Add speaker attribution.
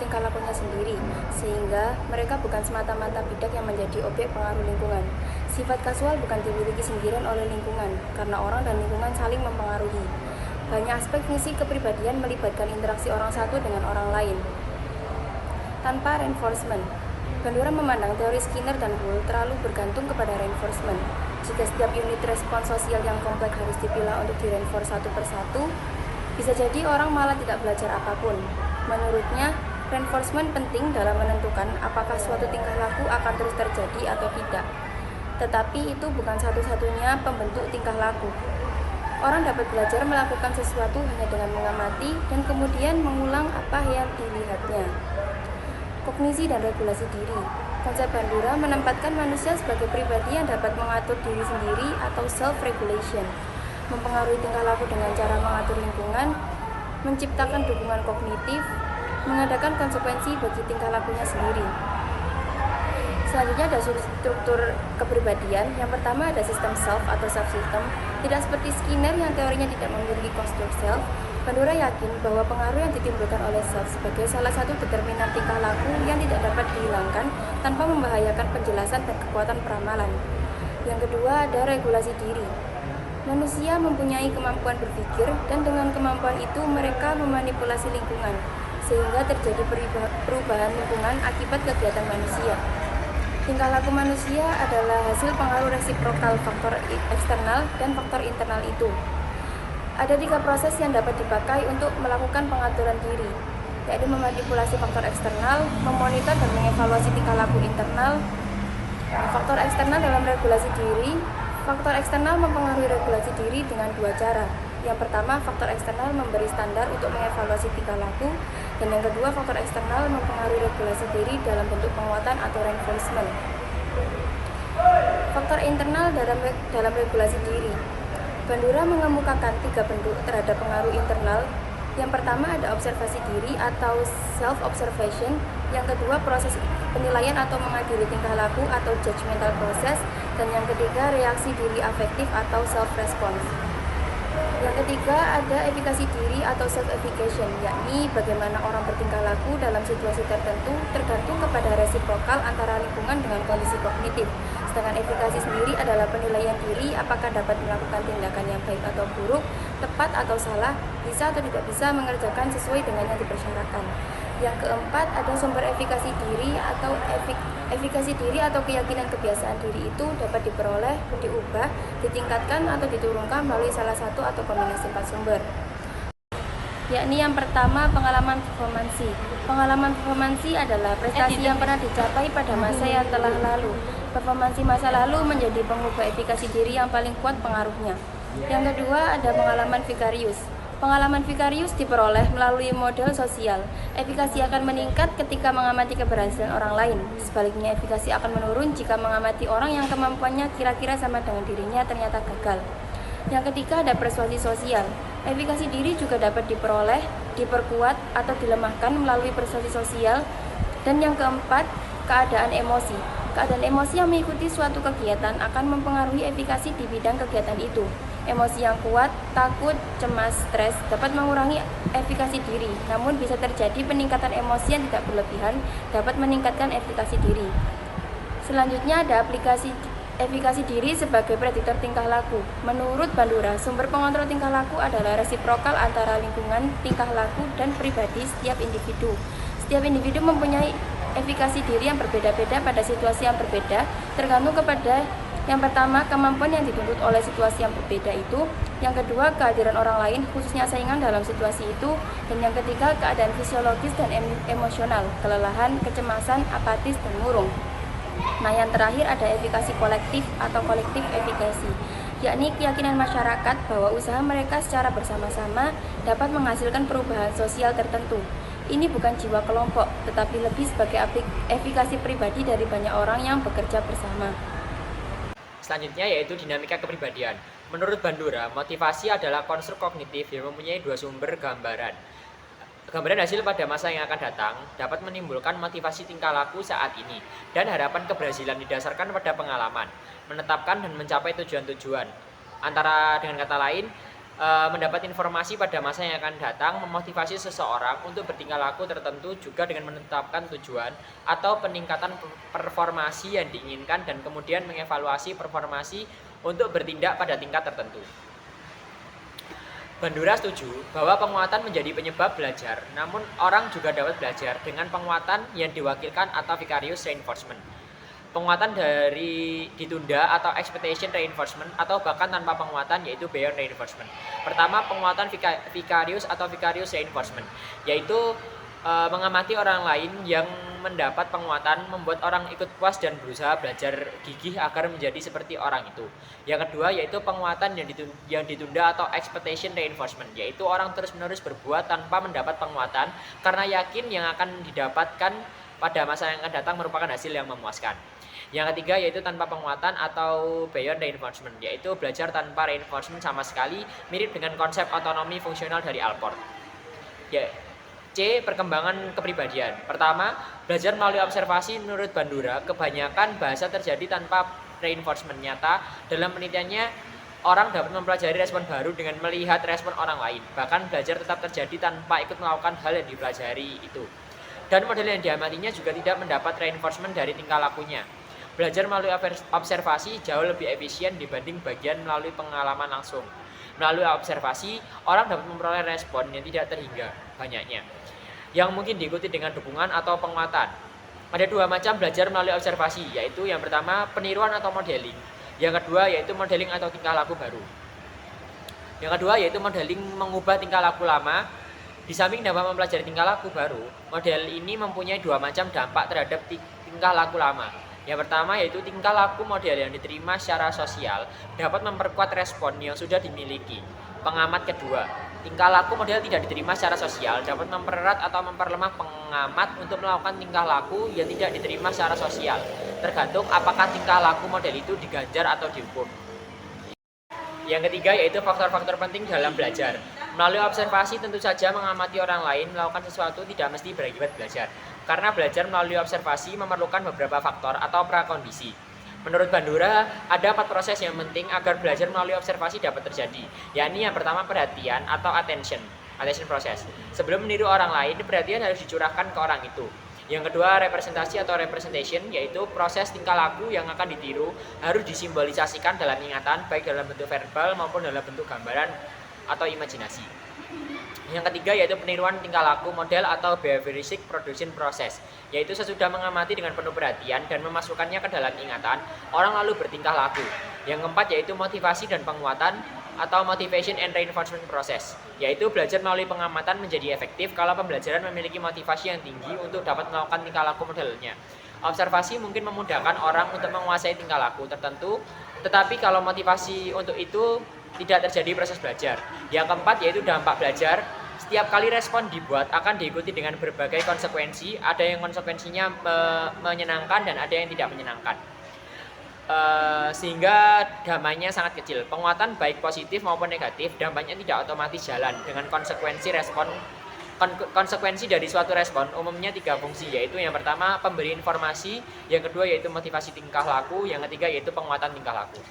Speaker 1: tingkah lakunya sendiri, sehingga mereka bukan semata-mata bidak yang menjadi objek pengaruh lingkungan. Sifat kasual bukan dimiliki sendirian oleh lingkungan, karena orang dan lingkungan saling mempengaruhi. Banyak aspek fungsi kepribadian melibatkan interaksi orang satu dengan orang lain. Tanpa reinforcement, Bandura memandang teori Skinner dan Gould terlalu bergantung kepada reinforcement. Jika setiap unit respons sosial yang kompleks harus dipilah untuk direinforce satu persatu, bisa jadi orang malah tidak belajar apapun. Menurutnya, reinforcement penting dalam menentukan apakah suatu tingkah laku akan terus terjadi atau tidak. Tetapi itu bukan satu-satunya pembentuk tingkah laku. Orang dapat belajar melakukan sesuatu hanya dengan mengamati dan kemudian mengulang apa yang dilihatnya. Kognisi dan regulasi diri. Konsep Bandura menempatkan manusia sebagai pribadi yang dapat mengatur diri sendiri atau self-regulation, mempengaruhi tingkah laku dengan cara mengatur lingkungan, menciptakan dukungan kognitif, mengadakan konsekuensi bagi tingkah lakunya sendiri. Selanjutnya ada struktur kepribadian. Yang pertama ada sistem self atau self-system. Tidak seperti Skinner yang teorinya tidak memiliki construct self, Bandura yakin bahwa pengaruh yang ditimbulkan oleh self sebagai salah satu determinan tingkah laku yang tidak dapat dihilangkan tanpa membahayakan penjelasan dan kekuatan peramalan. Yang kedua ada regulasi diri. Manusia mempunyai kemampuan berpikir dan dengan kemampuan itu mereka memanipulasi lingkungan sehingga terjadi perubahan lingkungan akibat kegiatan manusia. Tingkah laku manusia adalah hasil pengaruh resiprokal faktor eksternal dan faktor internal itu. Ada 3 proses yang dapat dipakai untuk melakukan pengaturan diri, yaitu memanipulasi faktor eksternal, memonitor dan mengevaluasi tingkah laku internal. Faktor eksternal dalam regulasi diri. Faktor eksternal mempengaruhi regulasi diri dengan 2 cara. Yang pertama, faktor eksternal memberi standar untuk mengevaluasi tingkah laku, dan yang kedua, faktor eksternal mempengaruhi regulasi diri dalam bentuk penguatan atau reinforcement. Faktor internal dalam regulasi diri. Bandura mengemukakan 3 bentuk terhadap pengaruh internal. Yang pertama ada observasi diri atau self-observation. Yang kedua proses penilaian atau mengadili tingkah laku atau judgmental process. Dan yang ketiga reaksi diri afektif atau self-response. Yang ketiga ada efikasi diri atau self-effication, yakni bagaimana orang bertingkah laku dalam situasi tertentu tergantung kepada resiprokal antara lingkungan dengan kondisi kognitif. Sedangkan efikasi sendiri adalah penilaian diri apakah dapat melakukan tindakan yang baik atau buruk, tepat atau salah, bisa atau tidak bisa mengerjakan sesuai dengan yang dipersyaratkan. Yang keempat ada sumber efikasi diri atau efikasi diri atau keyakinan kebiasaan diri itu dapat diperoleh, diubah, ditingkatkan atau diturunkan melalui salah satu atau kombinasi 4 sumber. Yakni yang pertama pengalaman performansi. Pengalaman performansi adalah prestasi yang pernah dicapai pada masa yang telah lalu. Performansi masa lalu menjadi pengubah efikasi diri yang paling kuat pengaruhnya. Yang kedua ada pengalaman vicarius. Pengalaman vicarius diperoleh melalui model sosial. Efikasi akan meningkat ketika mengamati keberhasilan orang lain. Sebaliknya, efikasi akan menurun jika mengamati orang yang kemampuannya kira-kira sama dengan dirinya ternyata gagal. Yang ketiga ada persuasi sosial. Efikasi diri juga dapat diperoleh, diperkuat, atau dilemahkan melalui persuasi sosial. Dan yang keempat, keadaan emosi. Keadaan emosi yang mengikuti suatu kegiatan akan mempengaruhi efikasi di bidang kegiatan itu. Emosi yang kuat, takut, cemas, stres dapat mengurangi efikasi diri, namun bisa terjadi peningkatan emosi yang tidak berlebihan dapat meningkatkan efikasi diri. Selanjutnya ada aplikasi efikasi diri sebagai prediktor tingkah laku. Menurut Bandura, sumber pengontrol tingkah laku adalah resiprokal antara lingkungan, tingkah laku, dan pribadi setiap individu. Setiap individu mempunyai efikasi diri yang berbeda-beda pada situasi yang berbeda, tergantung kepada yang pertama, kemampuan yang dituntut oleh situasi yang berbeda itu. Yang kedua, kehadiran orang lain, khususnya saingan dalam situasi itu. Dan yang ketiga, keadaan fisiologis dan emosional, kelelahan, kecemasan, apatis, dan murung. Nah, yang terakhir ada efikasi kolektif atau kolektif efikasi, yakni keyakinan masyarakat bahwa usaha mereka secara bersama-sama dapat menghasilkan perubahan sosial tertentu. Ini bukan jiwa kelompok, tetapi lebih sebagai efikasi pribadi dari banyak orang yang bekerja bersama.
Speaker 2: Selanjutnya yaitu dinamika kepribadian. Menurut Bandura, motivasi adalah konstruk kognitif yang mempunyai 2 sumber gambaran. Gambaran hasil pada masa yang akan datang dapat menimbulkan motivasi tingkah laku saat ini dan harapan keberhasilan didasarkan pada pengalaman, menetapkan dan mencapai tujuan-tujuan. Antara dengan kata lain, mendapat informasi pada masa yang akan datang, memotivasi seseorang untuk bertingkah laku tertentu juga dengan menetapkan tujuan atau peningkatan performasi yang diinginkan dan kemudian mengevaluasi performasi untuk bertindak pada tingkat tertentu. Bandura setuju bahwa penguatan menjadi penyebab belajar, namun orang juga dapat belajar dengan penguatan yang diwakilkan atau vicarious reinforcement. Penguatan dari ditunda atau expectation reinforcement atau bahkan tanpa penguatan yaitu beyond reinforcement. Pertama, penguatan vicarious atau vicarious reinforcement yaitu mengamati orang lain yang mendapat penguatan membuat orang ikut puas dan berusaha belajar gigih agar menjadi seperti orang itu. Yang kedua yaitu penguatan yang ditunda atau expectation reinforcement yaitu orang terus-menerus berbuat tanpa mendapat penguatan karena yakin yang akan didapatkan pada masa yang akan datang merupakan hasil yang memuaskan. Yang ketiga yaitu tanpa penguatan atau beyond reinforcement yaitu belajar tanpa reinforcement sama sekali, mirip dengan konsep otonomi fungsional dari Allport. Ya, C. Perkembangan kepribadian. Pertama, belajar melalui observasi. Menurut Bandura, kebanyakan bahasa terjadi tanpa reinforcement nyata. Dalam penelitiannya, orang dapat mempelajari respon baru dengan melihat respon orang lain. Bahkan belajar tetap terjadi tanpa ikut melakukan hal yang dipelajari itu. Dan model yang diamatinya juga tidak mendapat reinforcement dari tingkah lakunya. Belajar melalui observasi jauh lebih efisien dibanding bagian melalui pengalaman langsung. Melalui observasi, orang dapat memperoleh respon yang tidak terhingga banyaknya, yang mungkin diikuti dengan dukungan atau penguatan. Ada dua macam belajar melalui observasi, yaitu yang pertama peniruan atau modeling. Yang kedua yaitu modeling atau tingkah laku baru. Yang kedua yaitu modeling mengubah tingkah laku lama. Di samping dapat mempelajari tingkah laku baru, model ini mempunyai dua macam dampak terhadap tingkah laku lama. Yang pertama yaitu tingkah laku model yang diterima secara sosial dapat memperkuat respon yang sudah dimiliki. Pengamat kedua, tingkah laku model tidak diterima secara sosial dapat mempererat atau memperlemah pengamat untuk melakukan tingkah laku yang tidak diterima secara sosial, tergantung apakah tingkah laku model itu diganjar atau dihukum. Yang ketiga yaitu faktor-faktor penting dalam belajar. Melalui observasi tentu saja mengamati orang lain melakukan sesuatu tidak mesti berakibat belajar. Karena belajar melalui observasi memerlukan beberapa faktor atau prakondisi. Menurut Bandura, ada 4 proses yang penting agar belajar melalui observasi dapat terjadi, yakni yang pertama perhatian atau attention process. Sebelum meniru orang lain, perhatian harus dicurahkan ke orang itu. Yang kedua, representasi atau representation, yaitu proses tingkah laku yang akan ditiru harus disimbolisasikan dalam ingatan, baik dalam bentuk verbal maupun dalam bentuk gambaran atau imajinasi. Yang ketiga yaitu peniruan tingkah laku model atau behavioristic production process, yaitu sesudah mengamati dengan penuh perhatian dan memasukkannya ke dalam ingatan, orang lalu bertingkah laku. Yang keempat yaitu motivasi dan penguatan atau motivation and reinforcement process, yaitu belajar melalui pengamatan menjadi efektif kalau pembelajaran memiliki motivasi yang tinggi untuk dapat melakukan tingkah laku modelnya. Observasi mungkin memudahkan orang untuk menguasai tingkah laku tertentu, tetapi kalau motivasi untuk itu tidak terjadi proses belajar. Yang keempat yaitu dampak belajar. Setiap kali respon dibuat akan diikuti dengan berbagai konsekuensi. Ada yang konsekuensinya menyenangkan dan ada yang tidak menyenangkan. Sehingga dampaknya sangat kecil. Penguatan baik positif maupun negatif, dampaknya tidak otomatis jalan dengan konsekuensi respon. Konsekuensi dari suatu respon umumnya 3 fungsi, yaitu yang pertama pemberi informasi, yang kedua yaitu motivasi tingkah laku, yang ketiga yaitu penguatan tingkah laku.